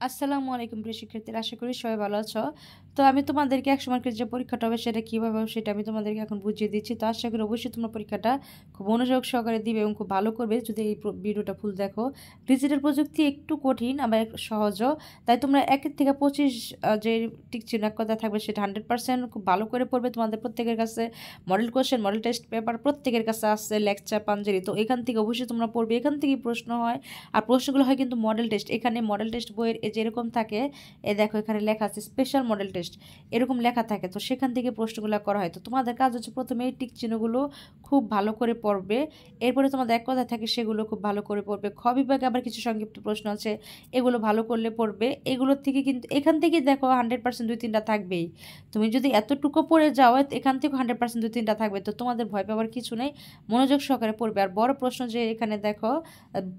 আসসালামু আলাইকুম প্রিয় শিক্ষার্থীরা, আশা করি সবাই ভালো আছো। তো আমি তোমাদেরকে ১০০ মার্কের যে পরীক্ষাটা হবে সেটা কীভাবে হবে সেটা আমি তোমাদেরকে এখন বুঝিয়ে দিচ্ছি। তো আশা করি অবশ্যই তোমরা পরীক্ষাটা খুব মনোযোগ সহকারে দিবে এবং খুব ভালো করবে যদি এই ভিডিওটা ফুল দেখো। ডিজিটাল প্রযুক্তি একটু কঠিন আবার সহজও, তাই তোমরা ১ থেকে ২৫ যে টিক চিহ্ন এক কথা থাকবে সেটা 100% খুব ভালো করে পড়বে। তোমাদের প্রত্যেকের কাছে model question, model test paper প্রত্যেকের কাছে আসছে, লেকচার পাঞ্জেরি। তো এখান থেকে অবশ্যই তোমরা পড়বে, এখান থেকেই প্রশ্ন হয়। আর প্রশ্নগুলো হয় কিন্তু মডেল টেস্ট। এখানে মডেল টেস্ট বইয়ের যেরকম থাকে, দেখো এখানে লেখা আছে স্পেশাল মডেল টেস্ট, এরকম লেখা থাকে। তো সেখান থেকে প্রশ্নগুলো করা হয়। তো তোমাদের কাজ হচ্ছে প্রথমে এই টিক চিহ্নগুলো খুব ভালো করে পড়বে, এরপরে তোমাদের এক কথা থাকে সেগুলো খুব ভালো করে পড়বে। খ বিভাগে আবার কিছু সংক্ষিপ্ত প্রশ্ন আছে, এগুলো ভালো করলে পড়বে। এগুলোর থেকে কিন্তু এখান থেকে দেখো 100% 2-3টা থাকবেই। তুমি যদি এতটুকু পড়ে যাও এখান থেকে 100% 2-3টা থাকবে। তো তোমাদের ভয় পাওয়ার কিছু নেই, মনোযোগ সহকারে পড়বে। আর বড় প্রশ্ন যে এখানে দেখো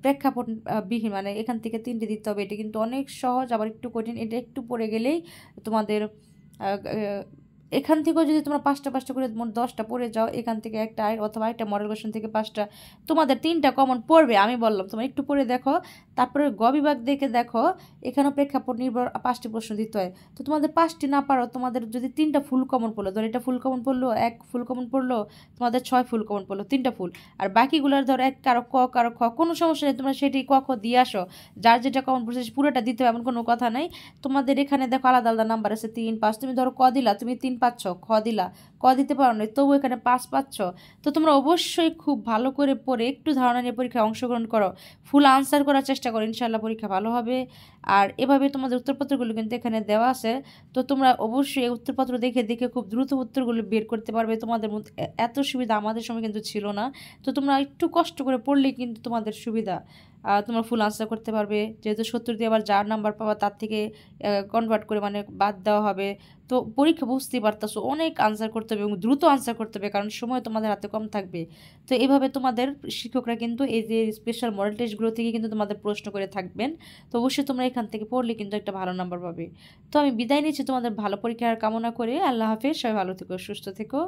প্রেক্ষাপট বিহীন, মানে এখান থেকে 3টে দিতে হবে, এটা কিন্তু অনেক সহজ আবার একটু কঠিন। এটা একটু পড়ে গেলেই তোমাদের এখান থেকেও যদি তোমরা 5টা করে মোট 10টা পড়ে যাও, এখান থেকে একটা অথবা একটা মডেল কোশ্চেন থেকে 5টা, তোমাদের 3টা কমন পড়বে। আমি বললাম তোমরা একটু পড়ে দেখো। তারপরে গ বিভাগ দেখে দেখো, এখানেও প্রেক্ষাপট নির্ভর 5টি প্রশ্ন দিতে হয়। তো তোমাদের 5টি না পারো, তোমাদের যদি 3টা ফুল কমন পড়লো, ধর এটা ফুল কমন পড়লো, 1 ফুল কমন পড়লো, তোমাদের 6 ফুল কমন পড়লো, 3টা ফুল। আর বাকিগুলোর ধর 1 কারো ক কারো খ, কোনো সমস্যা নেই, তোমরা সেটি ক খ দিয়ে আসো। যার যেটা কমন পড়ছে পুরোটা দিতে হবে এমন কোনো কথা নাই। তোমাদের এখানে দেখো আলাদা আলাদা নাম্বার আছে 3, 5। তুমি ধরো ক দিলা, তুমি 3 পাচ্ছ, খ দিলা, ক দিতে পারো না, তবু এখানে 5 পাচ্ছ। তো তোমরা অবশ্যই খুব ভালো করে পড়ে একটু ধারণা নিয়ে পরীক্ষায় অংশগ্রহণ করো, ফুল আনসার করার চেষ্টা করো, ইনশাল্লাহ পরীক্ষা ভালো হবে। আর এভাবে তোমাদের উত্তরপত্রগুলো কিন্তু এখানে দেওয়া আছে। তো তোমরা অবশ্যই উত্তরপত্র দেখে দেখে খুব দ্রুত উত্তরগুলো বের করতে পারবে। তোমাদের মধ্যে এত সুবিধা আমাদের সময় কিন্তু ছিল না। তো তোমরা একটু কষ্ট করে পড়লেই কিন্তু তোমাদের সুবিধা, তোমরা ফুল আনসার করতে পারবে। যেহেতু 70 দিয়ে আবার যার নাম্বার পাবা তার থেকে কনভার্ট করে মানে বাদ দেওয়া হবে। তো পরীক্ষা বুঝতেই পারতেছো অনেক আনসার করতে হবে এবং দ্রুত আনসার করতে হবে, কারণ সময় তোমাদের হাতে কম থাকবে। তো এইভাবে তোমাদের শিক্ষকরা কিন্তু এই যে স্পেশাল মডেল টেস্টগুলো থেকে কিন্তু তোমাদের প্রশ্ন করে থাকবেন। তো অবশ্যই তোমরা এখান থেকে পড়লে কিন্তু একটা ভালো নাম্বার পাবে। তো আমি বিদায় নিচ্ছি তোমাদের ভালো পরীক্ষার কামনা করে। আল্লাহ হাফেজ, সবাই ভালো থেকো, সুস্থ থেকো।